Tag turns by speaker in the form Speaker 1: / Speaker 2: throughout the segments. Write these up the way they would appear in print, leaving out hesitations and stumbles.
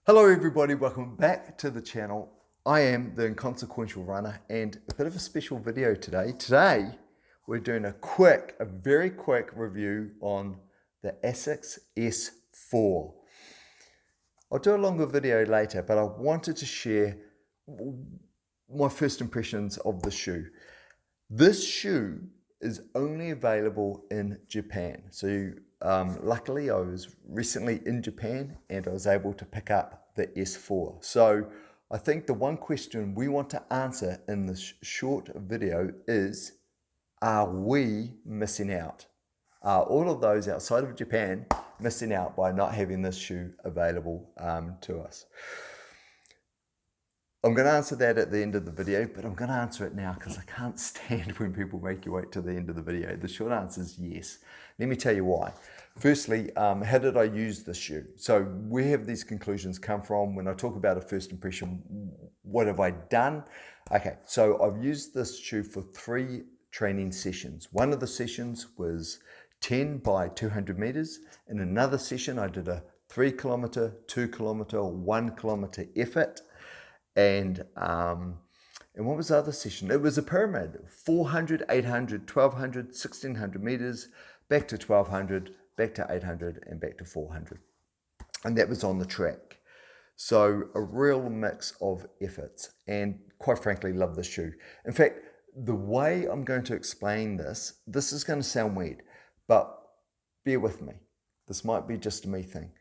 Speaker 1: Hello everybody, welcome back to the channel. I am the Inconsequential Runner and a bit of a special video today. Today we're doing a very quick review on the Asics S4. I'll do a longer video later, but I wanted to share my first impressions of the shoe. This shoe is only available in Japan. So luckily I was recently in Japan and I was able to pick up the S4. So I think the one question we want to answer in this short video is, are we missing out? Are all of those outside of Japan missing out by not having this shoe available to us? I'm going to answer that at the end of the video, but I'm going to answer it now because I can't stand when people make you wait to the end of the video. The short answer is yes. Let me tell you why. Firstly, how did I use this shoe? So where have these conclusions come from? When I talk about a first impression, what have I done? Okay, so I've used this shoe for 3 training sessions. One of the sessions was 10 by 200 meters. In another session, I did a 3 kilometer, 2 kilometer, 1 kilometer effort. And what was the other session? It was a pyramid, 400, 800, 1200, 1600 meters, back to 1200, back to 800, and back to 400. And that was on the track. So a real mix of efforts, and quite frankly, love this shoe. In fact, the way I'm going to explain this is going to sound weird, but bear with me. This might be just a me thing.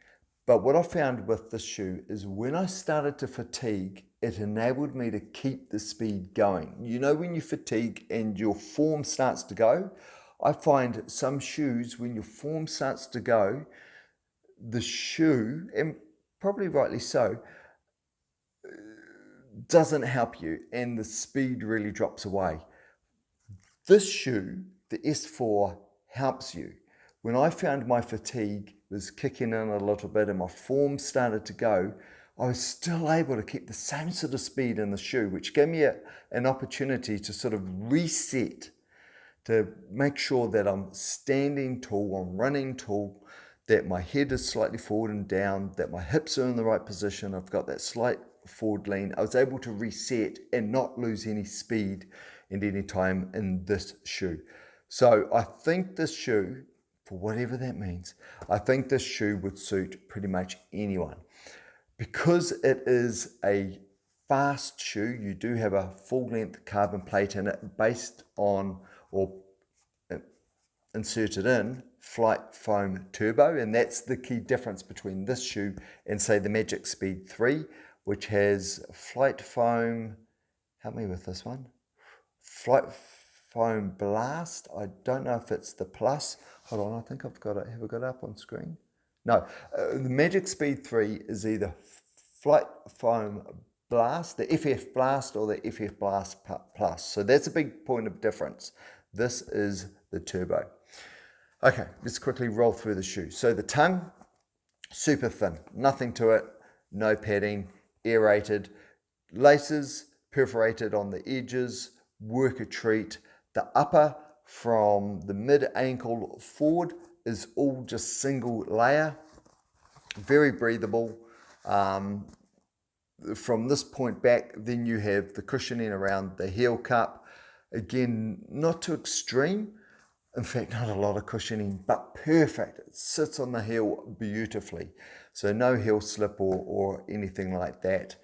Speaker 1: But what I found with this shoe is when I started to fatigue, it enabled me to keep the speed going. You know, when you fatigue and your form starts to go, I find some shoes, when your form starts to go, the shoe, and probably rightly so, doesn't help you and the speed really drops away. This shoe, the S4, helps you. When I found my fatigue was kicking in a little bit and my form started to go, I was still able to keep the same sort of speed in the shoe, which gave me an opportunity to sort of reset, to make sure that I'm standing tall, I'm running tall, that my head is slightly forward and down, that my hips are in the right position, I've got that slight forward lean. I was able to reset and not lose any speed and any time in this shoe. So I think this shoe, for whatever that means, I think this shoe would suit pretty much anyone. Because it is a fast shoe, you do have a full-length carbon plate in it based on, or inserted in, Flight Foam Turbo, and that's the key difference between this shoe and, say, the Magic Speed 3, which has Flight Foam, help me with this one, Flight Foam Blast. I don't know if it's the Plus. Hold on, I think I've got it. Have I got it up on screen? No, the Magic Speed 3 is either Flight Foam Blast, the FF Blast, or the FF Blast Plus. So that's a big point of difference. This is the Turbo. Okay, let's quickly roll through the shoe. So the tongue, super thin, nothing to it, no padding, aerated. Laces, perforated on the edges, work a treat. The upper from the mid-ankle forward is all just single layer, very breathable. From this point back, then you have the cushioning around the heel cup. Again, not too extreme. In fact, not a lot of cushioning, but perfect. It sits on the heel beautifully. So no heel slip or anything like that.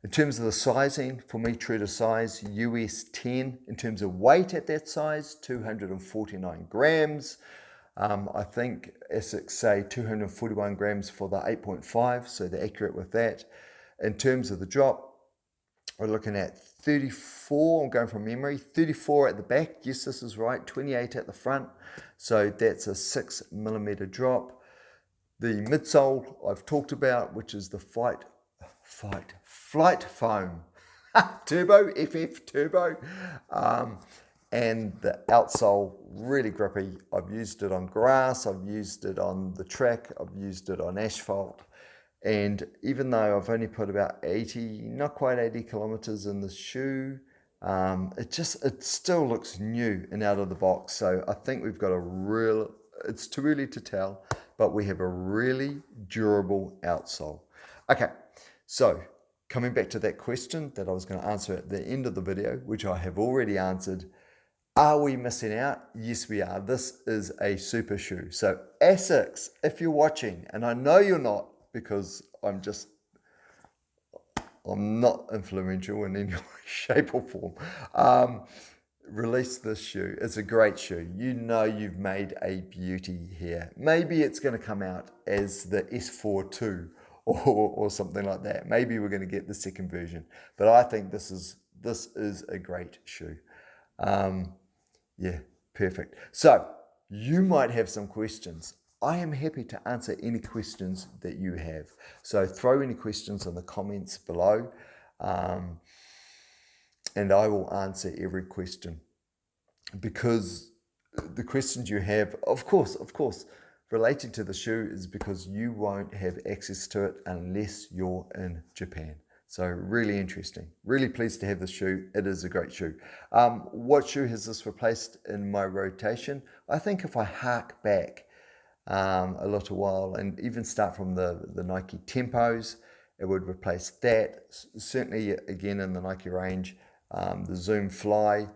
Speaker 1: In terms of the sizing, for me, true to size, US 10. In terms of weight at that size, 249 grams. I think Asics say 241 grams for the 8.5, so they're accurate with that. In terms of the drop, we're looking at 34, I'm going from memory, 34 at the back, yes, this is right, 28 at the front, so that's a 6mm drop. The midsole I've talked about, which is the Flight Foam Turbo, FF Turbo, and the outsole, really grippy. I've used it on grass, I've used it on the track, I've used it on asphalt. And even though I've only put about 80, not quite 80 kilometers in the shoe, it still looks new and out of the box. So I think we've got it's too early to tell, but we have a really durable outsole. Okay, so coming back to that question that I was going to answer at the end of the video, which I have already answered. Are we missing out? Yes, we are. This is a super shoe. So Asics, if you're watching, and I know you're not because I'm not influential in any way, shape or form. Release this shoe. It's a great shoe. You know you've made a beauty here. Maybe it's going to come out as the S4 2 or something like that. Maybe we're going to get the second version. But I think this is a great shoe. Yeah, perfect. So you might have some questions. I am happy to answer any questions that you have. So throw any questions in the comments below, and I will answer every question. Because the questions you have, of course, relating to the shoe is because you won't have access to it unless you're in Japan. So really interesting. Really pleased to have this shoe. It is a great shoe. What shoe has this replaced in my rotation? I think if I hark back a little while and even start from the Nike Tempos, it would replace that. Certainly again in the Nike range, the Zoom Fly,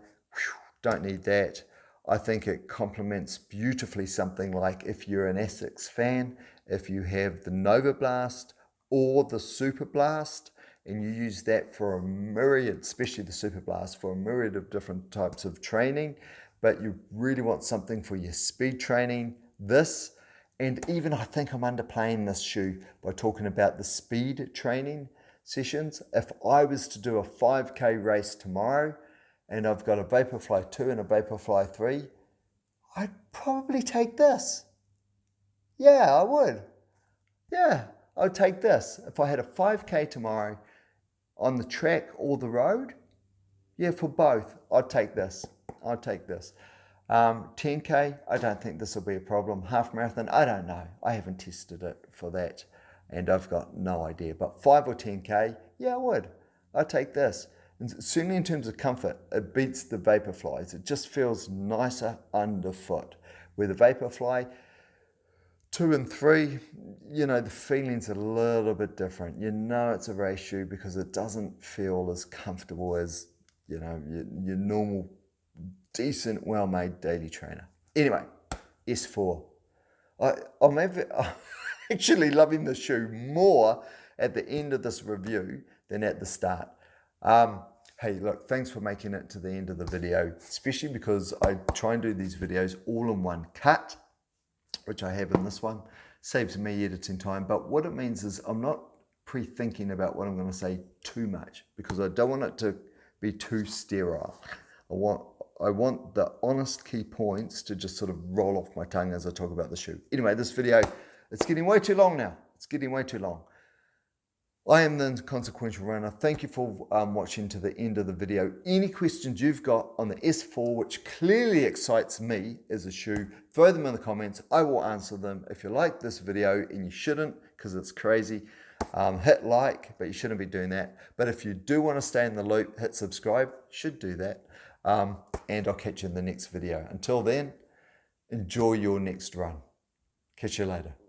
Speaker 1: don't need that. I think it complements beautifully something like if you're an Asics fan, if you have the Blast or the Superblast, and you use that for a myriad, especially the Superblast, for a myriad of different types of training, but you really want something for your speed training, this, and even I think I'm underplaying this shoe by talking about the speed training sessions. If I was to do a 5K race tomorrow, and I've got a Vaporfly 2 and a Vaporfly 3, I'd probably take this. Yeah, I would. Yeah, I'd take this. If I had a 5K tomorrow on the track or the road, yeah, for both, I'd take this. I'd take this. 10K, I don't think this will be a problem. Half marathon, I don't know. I haven't tested it for that, and I've got no idea. But 5 or 10K, yeah, I would. I'd take this. And certainly in terms of comfort, it beats the Vaporflies. It just feels nicer underfoot. Where the Vaporfly 2 and 3, you know, the feeling's a little bit different. You know it's a race shoe because it doesn't feel as comfortable as, you know, your normal, decent, well-made daily trainer. Anyway, S4. I'm actually loving the shoe more at the end of this review than at the start. Hey, look, thanks for making it to the end of the video, especially because I try and do these videos all in one cut, which I have in this one. Saves me editing time, but what it means is I'm not pre-thinking about what I'm going to say too much because I don't want it to be too sterile. I want the honest key points to just sort of roll off my tongue as I talk about the shoe. Anyway, this video, it's getting way too long now. It's getting way too long. I am the Inconsequential Runner. Thank you for watching to the end of the video. Any questions you've got on the S4, which clearly excites me as a shoe, throw them in the comments. I will answer them. If you like this video, and you shouldn't because it's crazy, hit like, but you shouldn't be doing that. But if you do want to stay in the loop, hit subscribe. Should do that. And I'll catch you in the next video. Until then, enjoy your next run. Catch you later.